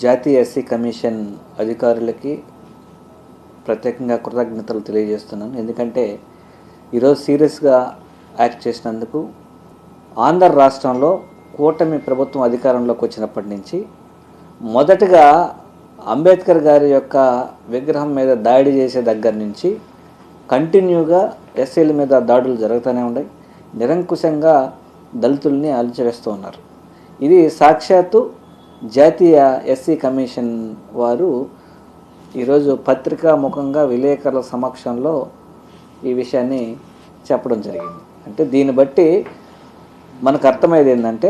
జాతీయ SC commission అధికారులకి ప్రత్యేకంగా కృతజ్ఞతలు తెలియజేస్తున్నాను. ఎందుకంటే ఈరోజు సీరియస్గా యాక్ట్ చేసినందుకు. ఆంధ్ర రాష్ట్రంలో కూటమి ప్రభుత్వం అధికారంలోకి వచ్చినప్పటి నుంచి మొదటగా అంబేద్కర్ గారి యొక్క విగ్రహం మీద దాడి చేసే దగ్గర నుంచి కంటిన్యూగా ఎస్సీల మీద దాడులు జరుగుతూనే ఉన్నాయి. నిరంకుశంగా దళితుల్ని అణచివేస్తూ ఉన్నారు. ఇది సాక్షాత్తు జాతీయ ఎస్సీ కమిషన్ వారు ఈరోజు పత్రికా ముఖంగా విలేకరుల సమక్షంలో ఈ విషయాన్ని చెప్పడం జరిగింది. అంటే దీన్ని బట్టి మనకు అర్థమయ్యేది ఏంటంటే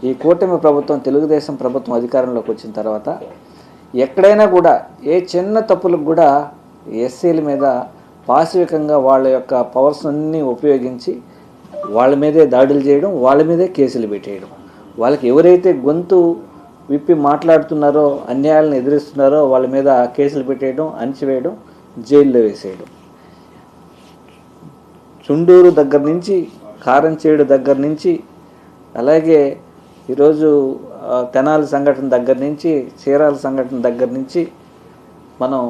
ఈ కూటమి ప్రభుత్వం, తెలుగుదేశం ప్రభుత్వం అధికారంలోకి వచ్చిన తర్వాత ఎక్కడైనా కూడా ఏ చిన్న తప్పులకు కూడా ఎస్సీల మీద పాశవికంగా వాళ్ళ యొక్క పవర్స్ అన్నీ ఉపయోగించి వాళ్ళ మీదే దాడులు చేయడం, వాళ్ళ మీదే కేసులు పెట్టేయడం, వాళ్ళకి ఎవరైతే గొంతు విప్పి మాట్లాడుతున్నారో, అన్యాయాలను ఎదిరిస్తున్నారో వాళ్ళ మీద కేసులు పెట్టేయడం, అణచివేయడం, జైల్లో వేసేయడం. చుండూరు దగ్గర నుంచి, కారంచేడు దగ్గర నుంచి, అలాగే ఈరోజు తెనాలి సంఘటన దగ్గర నుంచి, చీరాల సంఘటన దగ్గర నుంచి మనం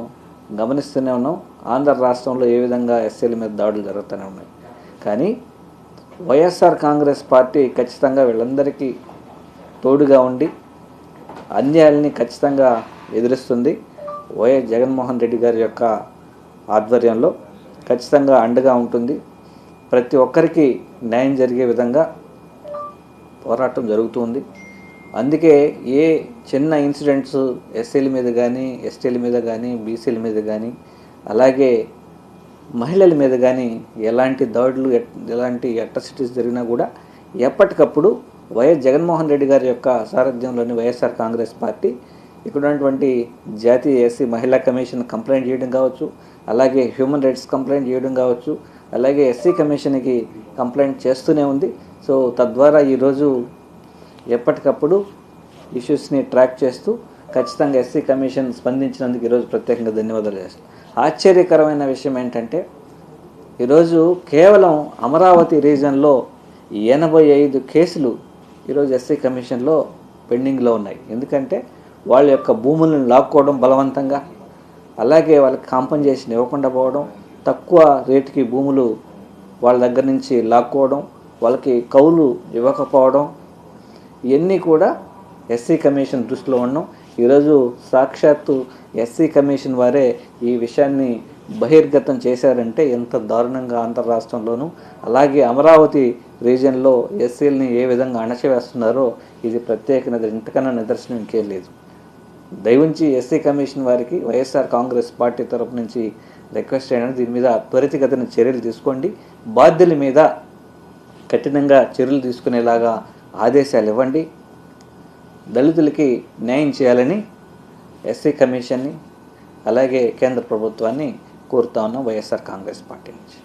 గమనిస్తూనే ఉన్నాం. ఆంధ్ర రాష్ట్రంలో ఏ విధంగా ఎస్సీల మీద దాడులు జరుగుతూనే ఉన్నాయి. కానీ వైఎస్ఆర్ కాంగ్రెస్ పార్టీ ఖచ్చితంగా వీళ్ళందరికీ తోడుగా ఉండి అన్యాయాల్ని ఖచ్చితంగా ఎదురిస్తుంది. వైఎస్ జగన్మోహన్ రెడ్డి గారి యొక్క ఆధ్వర్యంలో ఖచ్చితంగా అండగా ఉంటుంది. ప్రతి ఒక్కరికి న్యాయం జరిగే విధంగా పోరాటం జరుగుతుంది. అందుకే ఏ చిన్న ఇన్సిడెంట్స్ ఎస్సీల మీద కానీ, ఎస్టీల మీద కానీ, బీసీల మీద కానీ, అలాగే మహిళల మీద కానీ ఎలాంటి దాడులు, ఎలాంటి అట్రాసిటీస్ జరిగినా కూడా ఎప్పటికప్పుడు వైఎస్ జగన్మోహన్ రెడ్డి గారి యొక్క సారథ్యంలోని వైఎస్ఆర్ కాంగ్రెస్ పార్టీ ఇక్కడ ఉన్నటువంటి జాతీయ ఎస్సీ మహిళా కమిషన్ కంప్లైంట్ చేయడం కావచ్చు, అలాగే హ్యూమన్ రైట్స్ కంప్లైంట్ చేయడం కావచ్చు, అలాగే ఎస్సీ కమిషన్కి కంప్లైంట్ చేస్తూనే ఉంది. సో తద్వారా ఈరోజు ఎప్పటికప్పుడు ఇష్యూస్ని ట్రాక్ చేస్తూ ఖచ్చితంగా ఎస్సీ కమిషన్ స్పందించినందుకు ఈరోజు ప్రత్యేకంగా ధన్యవాదాలు చేస్తాను. ఆశ్చర్యకరమైన విషయం ఏంటంటే ఈరోజు కేవలం అమరావతి రీజన్లో 85 కేసులు ఈరోజు ఎస్సీ కమిషన్లో పెండింగ్లో ఉన్నాయి. ఎందుకంటే వాళ్ళ యొక్క భూములను లాక్కోవడం బలవంతంగా, అలాగే వాళ్ళకి కాంపన్సేషన్ ఇవ్వకుండా పోవడం, తక్కువ రేటుకి భూములు వాళ్ళ దగ్గర నుంచి లాక్కోవడం, వాళ్ళకి కౌలు ఇవ్వకపోవడం, ఇవన్నీ కూడా ఎస్సీ కమిషన్ దృష్టిలో ఉండడం. ఈరోజు సాక్షాత్తు ఎస్సీ కమిషన్ వారే ఈ విషయాన్ని బహిర్గతం చేశారంటే ఎంత దారుణంగా ఆంధ్ర రాష్ట్రంలోనూ, అలాగే అమరావతి రీజియన్లో ఎస్సీలని ఏ విధంగా అణచివేస్తున్నారో ఇది ప్రత్యేక ఇంతకన్నా నిదర్శనం ఇంకేం లేదు. దయవుంచి ఎస్సీ కమిషన్ వారికి వైఎస్ఆర్ కాంగ్రెస్ పార్టీ తరపు నుంచి రిక్వెస్ట్ చేయడం, దీని మీద త్వరితగతిన చర్యలు తీసుకోండి. బాధ్యుల మీద కఠినంగా చర్యలు తీసుకునేలాగా ఆదేశాలు ఇవ్వండి. దళితులకి న్యాయం చేయాలని ఎస్సీ కమిషన్ని అలాగే కేంద్ర ప్రభుత్వాన్ని కోరుతా ఉన్నాం వైఎస్ఆర్ కాంగ్రెస్ పార్టీ నుంచి.